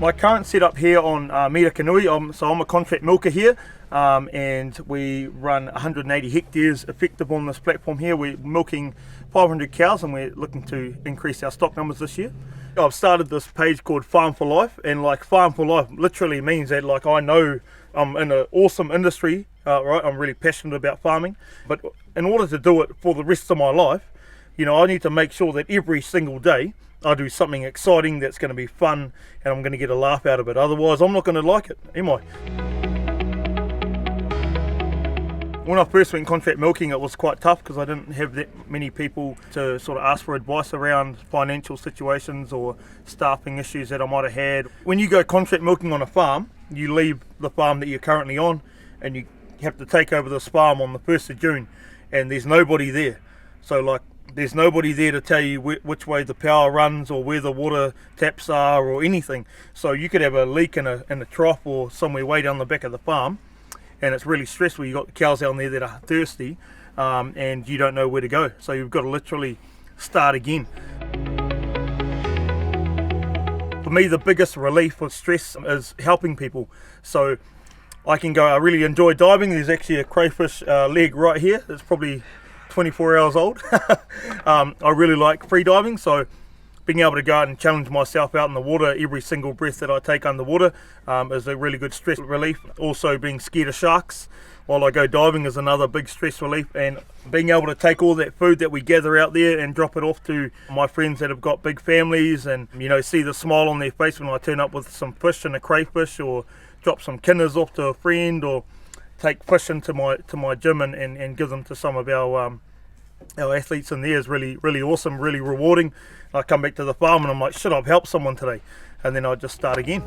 My current setup here on Mirakanui, so I'm a contract milker here, and we run 180 hectares effective on this platform here. We're milking 500 cows and we're looking to increase our stock numbers this year. I've started this page called Farm for Life, and like Farm for Life literally means that like I know I'm in an awesome industry, right? I'm really passionate about farming, but in order to do it for the rest of my life, you know, I need to make sure that every single day I do something exciting that's going to be fun and I'm going to get a laugh out of it. Otherwise, I'm not going to like it, am I? When I first went contract milking, it was quite tough because I didn't have that many people to sort of ask for advice around financial situations or staffing issues that I might have had. When you go contract milking on a farm, you leave the farm that you're currently on and you have to take over this farm on the 1st of June and there's nobody there. So like there's nobody there to tell you which way the power runs or where the water taps are or anything. So you could have a leak in a trough or somewhere way down the back of the farm, and it's really stressful. You've got the cows down there that are thirsty and you don't know where to go. So you've got to literally start again. For me, the biggest relief of stress is helping people. So I can go, I really enjoy diving. There's actually a crayfish leg right here. It's probably 24 hours old. I really like free diving, so being able to go out and challenge myself out in the water every single breath that I take underwater is a really good stress relief. Also being scared of sharks while I go diving is another big stress relief, and being able to take all that food that we gather out there and drop it off to my friends that have got big families and, you know, see the smile on their face when I turn up with some fish and a crayfish, or drop some kinners off to a friend, or take fish into my gym and give them to some of our athletes in there is really awesome, really rewarding. I come back to the farm and I'm like, shit, I've helped someone today, and then I just start again.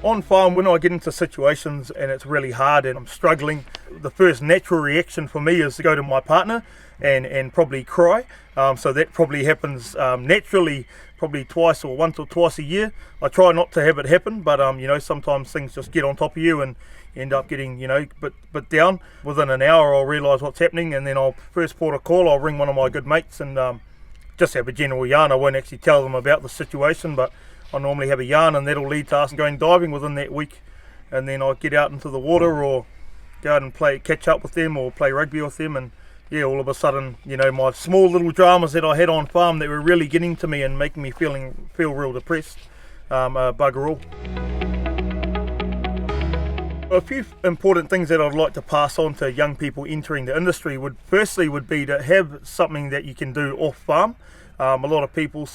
On farm, when I get into situations and it's really hard and I'm struggling, the first natural reaction for me is to go to my partner and probably cry. So that probably happens naturally, probably once or twice a year. I try not to have it happen, but you know, sometimes things just get on top of you and end up getting, you know, bit down. Within an hour I'll realise what's happening, and then I'll first port a call. I'll ring one of my good mates and just have a general yarn. I won't actually tell them about the situation, but I normally have a yarn, and that'll lead to us going diving within that week. And then I'll get out into the water or go out and catch up with them or play rugby with them, and yeah, all of a sudden, you know, my small little dramas that I had on farm that were really getting to me and making me feel real depressed, bugger all. A few important things that I'd like to pass on to young people entering the industry would be to have something that you can do off farm. A lot of people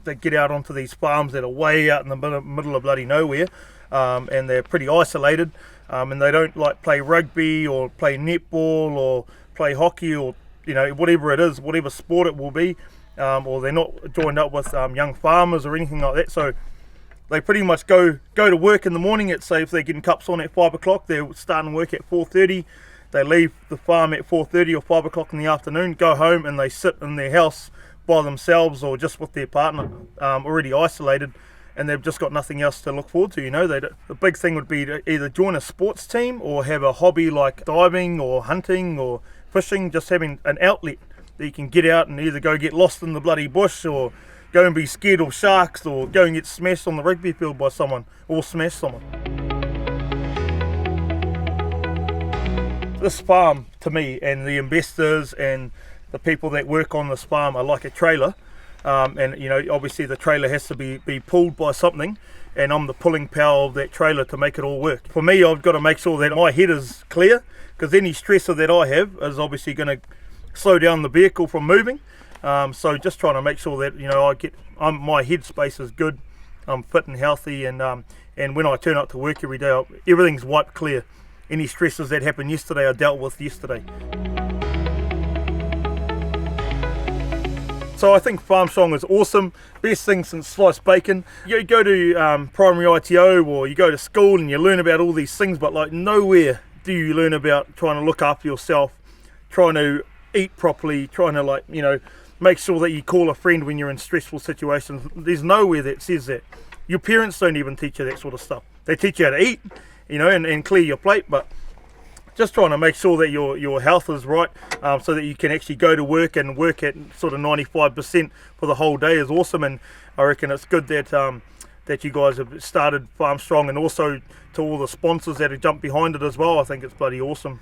they get out onto these farms that are way out in the middle of bloody nowhere, and they're pretty isolated, and they don't like play rugby or play netball or play hockey or, you know, whatever it is, whatever sport it will be, or they're not joined up with young farmers or anything like that. So they pretty much go to work in the morning at, say, if they're getting cups on at 5 o'clock, they're starting work at 4:30. They leave the farm at 4:30 or 5 o'clock in the afternoon, go home, and they sit in their house by themselves or just with their partner, already isolated, and they've just got nothing else to look forward to. You know, the big thing would be to either join a sports team or have a hobby like diving or hunting or fishing, just having an outlet that you can get out and either go get lost in the bloody bush or go and be scared of sharks or go and get smashed on the rugby field by someone or smash someone. This farm, to me, and the investors and the people that work on this farm are like a trailer, and you know, obviously the trailer has to be pulled by something, and I'm the pulling power of that trailer to make it all work. For me, I've got to make sure that my head is clear, because any stressor that I have is obviously going to slow down the vehicle from moving. So just trying to make sure that, you know, my head space is good, I'm fit and healthy, and when I turn up to work every day, everything's wiped clear. Any stresses that happened yesterday I dealt with yesterday. So I think Farm Strong is awesome, best thing since sliced bacon. You go to primary ITO or you go to school and you learn about all these things, but like nowhere do you learn about trying to look after yourself, trying to eat properly, trying to, like, you know, make sure that you call a friend when you're in stressful situations. There's nowhere that says that. Your parents don't even teach you that sort of stuff. They teach you how to eat, you know, and clear your plate, but just trying to make sure that your health is right, so that you can actually go to work and work at sort of 95% for the whole day is awesome. And I reckon it's good that that you guys have started Farm Strong, and also to all the sponsors that have jumped behind it as well. I think it's bloody awesome.